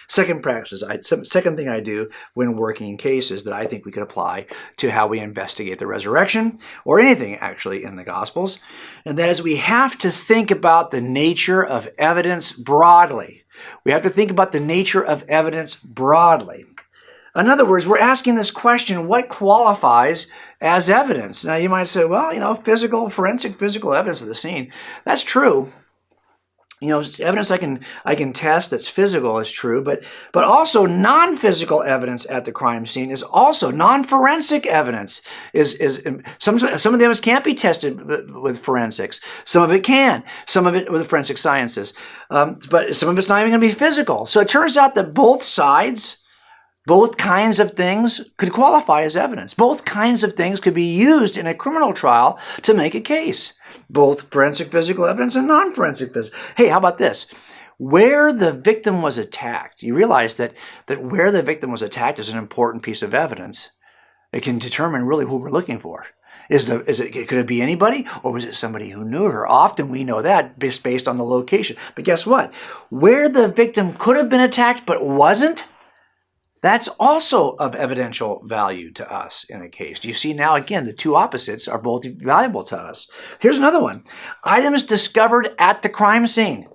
Second practice, second thing I do when working cases that I think we could apply to how we investigate the resurrection, or anything actually in the Gospels, and that is we have to think about the nature of evidence broadly. We have to think about the nature of evidence broadly. In other words, we're asking this question, what qualifies as evidence? Now you might say, well, forensic physical evidence of the scene. That's true. Evidence I can test that's physical is true, but also non-physical evidence at the crime scene is also non-forensic evidence. Some of the evidence can't be tested with forensics. Some of it can. Some of it with forensic sciences. But some of it's not even going to be physical. So it turns out that both sides, both kinds of things could qualify as evidence. Both kinds of things could be used in a criminal trial to make a case. Both forensic physical evidence and non-forensic physical. Hey, how about this? Where the victim was attacked, you realize that where the victim was attacked is an important piece of evidence. It can determine really who we're looking for. Could it be anybody, or was it somebody who knew her? Often we know that based on the location. But guess what? Where the victim could have been attacked but wasn't, that's also of evidential value to us in a case. Do you see now, again, the two opposites are both valuable to us. Here's another one. Items discovered at the crime scene.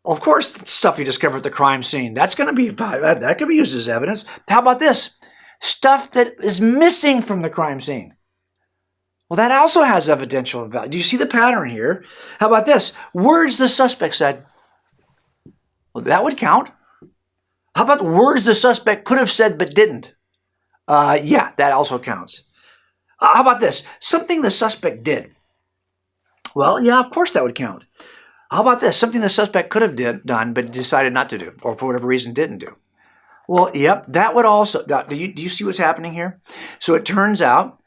Of course, stuff you discover at the crime scene, that could be used as evidence. How about this? Stuff that is missing from the crime scene. Well, that also has evidential value. Do you see the pattern here? How about this? Words the suspect said. Well, that would count. How about words the suspect could have said but didn't? Yeah, that also counts. How about this? Something the suspect did. Well, yeah, of course that would count. How about this? Something the suspect could have done but decided not to do, or for whatever reason didn't do. Well, yep, that would also. Do you see what's happening here? So it turns out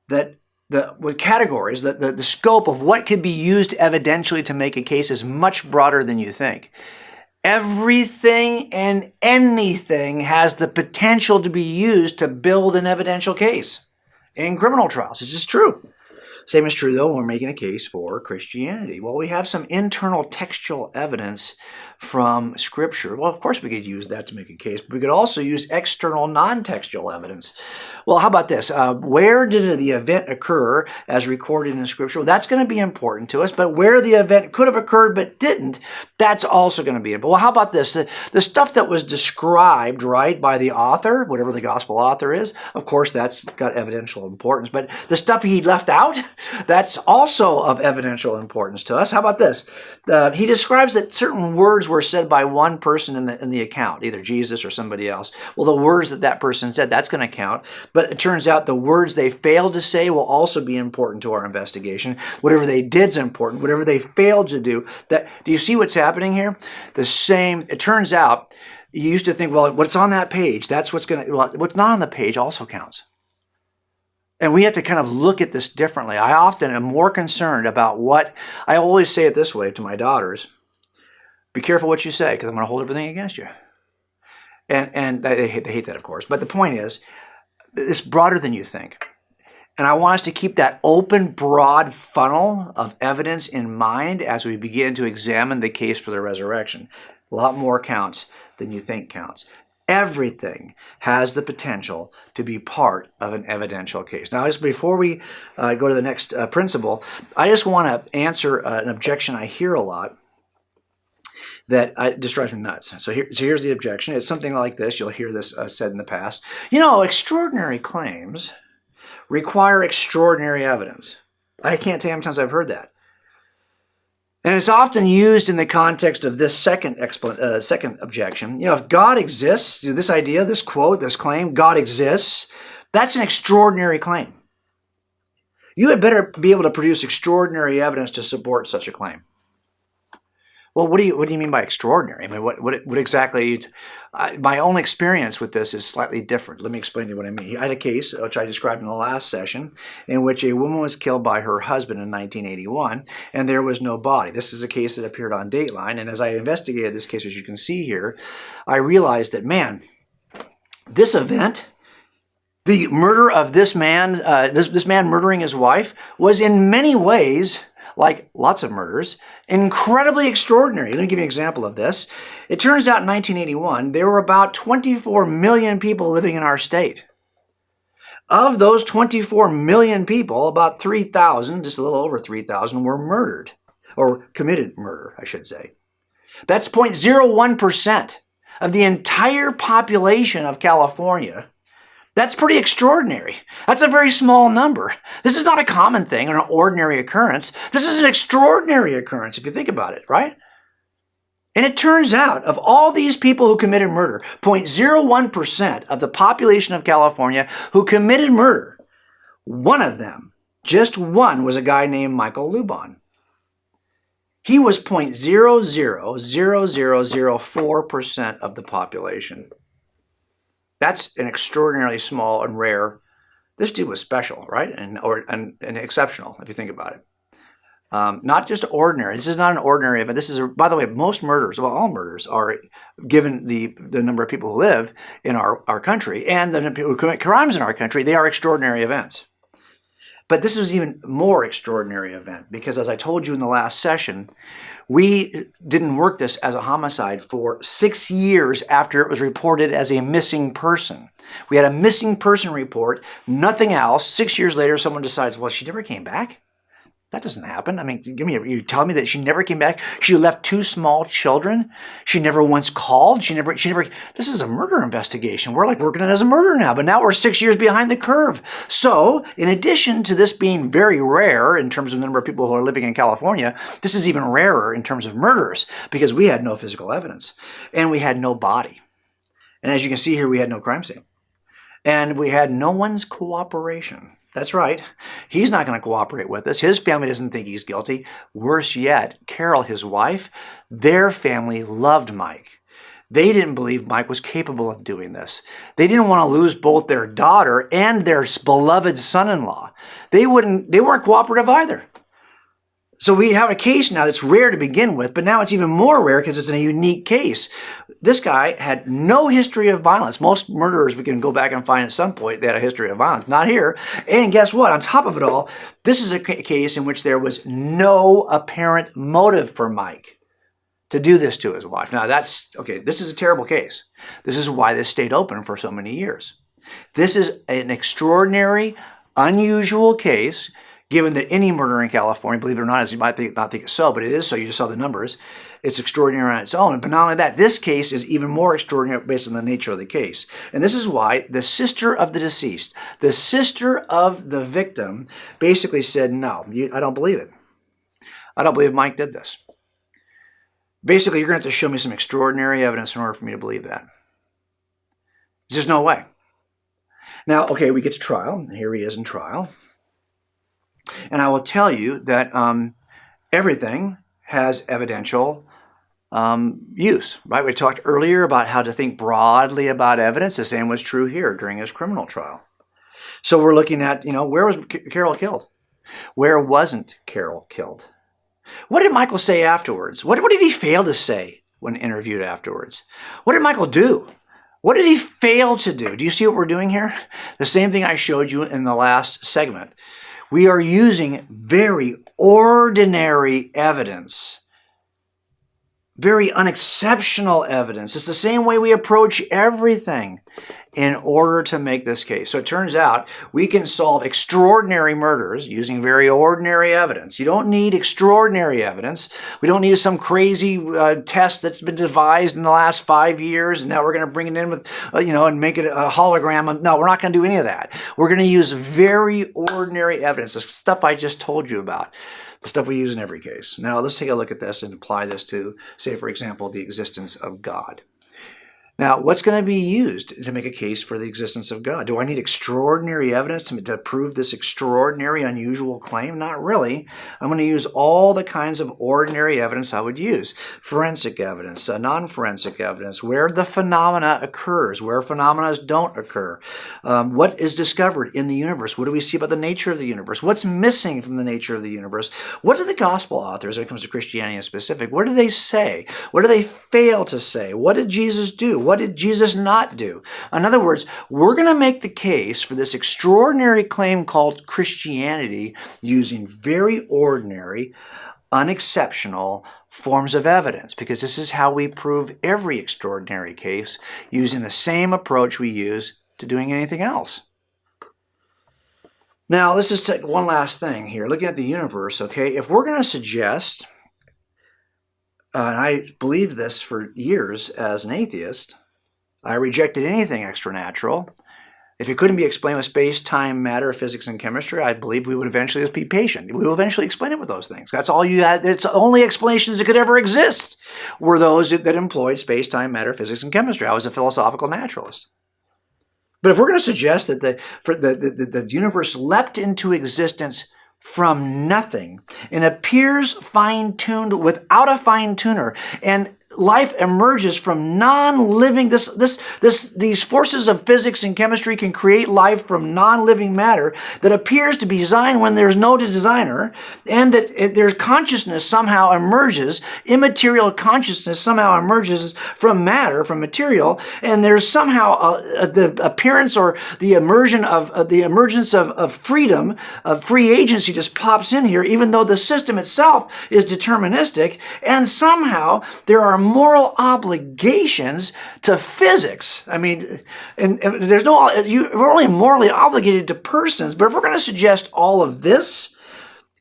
that with categories, the scope of what could be used evidentially to make a case is much broader than you think. Everything and anything has the potential to be used to build an evidential case in criminal trials. This is true. Same is true, though, when we're making a case for Christianity. Well, we have some internal textual evidence from Scripture. Well, of course we could use that to make a case, but we could also use external non-textual evidence. Well, how about this? Where did the event occur as recorded in Scripture? Well, that's going to be important to us, but where the event could have occurred but didn't, that's also going to be important. Well, how about this? The stuff that was described, right, by the author, whatever the gospel author is, of course, that's got evidential importance, but the stuff he left out, that's also of evidential importance to us. How about this? He describes that certain words were said by one person in the account, either Jesus or somebody else. Well, the words that person said, that's going to count. But it turns out the words they failed to say will also be important to our investigation. Whatever they did is important. Whatever they failed to do. Do you see what's happening here? It turns out, you used to think, well, what's on that page, that's what's not on the page also counts. And we have to kind of look at this differently. I often am more concerned about I always say it this way to my daughters: be careful what you say, because I'm going to hold everything against you. And they hate that, of course. But the point is, it's broader than you think. And I want us to keep that open, broad funnel of evidence in mind as we begin to examine the case for the resurrection. A lot more counts than you think counts. Everything has the potential to be part of an evidential case. Now, just before we go to the next principle, I just want to answer an objection I hear a lot that just drives me nuts. So here's the objection. It's something like this. You'll hear this said in the past. Extraordinary claims require extraordinary evidence. I can't tell you how many times I've heard that. And it's often used in the context of this second objection. If God exists, this idea, this quote, this claim, God exists, that's an extraordinary claim. You had better be able to produce extraordinary evidence to support such a claim. Well, what do you mean by extraordinary? I mean, what exactly? My own experience with this is slightly different. Let me explain to you what I mean. I had a case, which I described in the last session, in which a woman was killed by her husband in 1981, and there was no body. This is a case that appeared on Dateline, and as I investigated this case, as you can see here, I realized that, man, this event The murder of this man, this man murdering his wife, was in many ways, like lots of murders, incredibly extraordinary. Let me give you an example of this. It turns out in 1981, there were about 24 million people living in our state. Of those 24 million people, about 3,000, just a little over 3,000, were murdered, or committed murder, I should say. That's 0.01% of the entire population of California. That's pretty extraordinary. That's a very small number. This is not a common thing or an ordinary occurrence. This is an extraordinary occurrence if you think about it, right? And it turns out, of all these people who committed murder, 0.01% of the population of California who committed murder, one of them, just one, was a guy named Michael Lubon. He was 0.000004% of the population. That's an extraordinarily small and rare. This dude was special, right? And exceptional, if you think about it. Not just ordinary. This is not an ordinary event. This is, by the way, most murders, well, all murders are, given the number of people who live in our country and the people who commit crimes in our country, they are extraordinary events. But this is even more extraordinary event because, as I told you in the last session, we didn't work this as a homicide for 6 years after it was reported as a missing person. We had a missing person report, nothing else. 6 years later, someone decides, well, she never came back. That doesn't happen. I mean, you tell me that she never came back. She left 2 small children. She never once called. She never. This is a murder investigation. We're like working it as a murder now, but now we're 6 years behind the curve. So, in addition to this being very rare in terms of the number of people who are living in California, this is even rarer in terms of murders because we had no physical evidence and we had no body. And as you can see here, we had no crime scene. And we had no one's cooperation. That's right. He's not going to cooperate with us. His family doesn't think he's guilty. Worse yet, Carol, his wife, their family loved Mike. They didn't believe Mike was capable of doing this. They didn't want to lose both their daughter and their beloved son-in-law. They weren't cooperative either. So we have a case now that's rare to begin with, but now it's even more rare because it's a unique case. This guy had no history of violence. Most murderers we can go back and find at some point they had a history of violence. Not here. And guess what? On top of it all, this is a case in which there was no apparent motive for Mike to do this to his wife. Now that's, okay, this is a terrible case. This is why this stayed open for so many years. This is an extraordinary, unusual case. Given that any murder in California, believe it or not, as you might not think it's so, but it is so, you just saw the numbers, it's extraordinary on its own. But not only that, this case is even more extraordinary based on the nature of the case. And this is why the sister of the deceased, the sister of the victim, basically said, no, I don't believe it. I don't believe Mike did this. Basically, you're going to have to show me some extraordinary evidence in order for me to believe that. There's just no way. Now, okay, we get to trial. Here he is in trial. And I will tell you that everything has evidential use, right? We talked earlier about how to think broadly about evidence. The same was true here during his criminal trial. So we're looking at, where was Carol killed? Where wasn't Carol killed? What did Michael say afterwards? What did he fail to say when interviewed afterwards? What did Michael do? What did he fail to do? Do you see what we're doing here? The same thing I showed you in the last segment. We are using very ordinary evidence, very unexceptional evidence. It's the same way we approach everything in order to make this case. So it turns out we can solve extraordinary murders using very ordinary evidence. You don't need extraordinary evidence. We don't need some crazy test that's been devised in the last 5 years, and now we're going to bring it in with, and make it a hologram. No, we're not going to do any of that. We're going to use very ordinary evidence, the stuff I just told you about, the stuff we use in every case. Now let's take a look at this and apply this to, say, for example, the existence of God. Now, what's going to be used to make a case for the existence of God? Do I need extraordinary evidence to prove this extraordinary, unusual claim? Not really. I'm going to use all the kinds of ordinary evidence I would use. Forensic evidence, non-forensic evidence, where the phenomena occurs, where phenomena don't occur. What is discovered in the universe? What do we see about the nature of the universe? What's missing from the nature of the universe? What do the gospel authors, when it comes to Christianity in specific, what do they say? What do they fail to say? What did Jesus do? What did Jesus not do? In other words, we're going to make the case for this extraordinary claim called Christianity using very ordinary, unexceptional forms of evidence, because this is how we prove every extraordinary case, using the same approach we use to doing anything else. Now, let's just take one last thing here. Looking at the universe, okay, if we're going to suggest, and I believed this for years as an atheist, I rejected anything extranatural. If it couldn't be explained with space, time, matter, physics, and chemistry, I believe we would eventually just be patient. We will eventually explain it with those things. That's all you had. It's the only explanations that could ever exist were those that employed space, time, matter, physics, and chemistry. I was a philosophical naturalist. But if we're going to suggest that the universe leapt into existence from nothing and appears fine-tuned without a fine-tuner, and life emerges from non-living, these forces of physics and chemistry can create life from non-living matter that appears to be designed when there's no designer, and that there's consciousness somehow emerges, immaterial consciousness somehow emerges from matter, from material, and there's somehow the appearance or the emergence of freedom, of free agency just pops in here, even though the system itself is deterministic, and somehow there are moral obligations to physics. I mean, and there's we're only morally obligated to persons, but if we're going to suggest all of this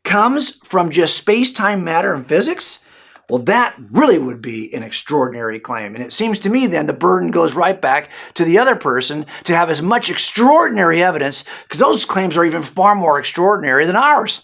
comes from just space, time, matter, and physics, well, that really would be an extraordinary claim. And it seems to me then the burden goes right back to the other person to have as much extraordinary evidence, because those claims are even far more extraordinary than ours.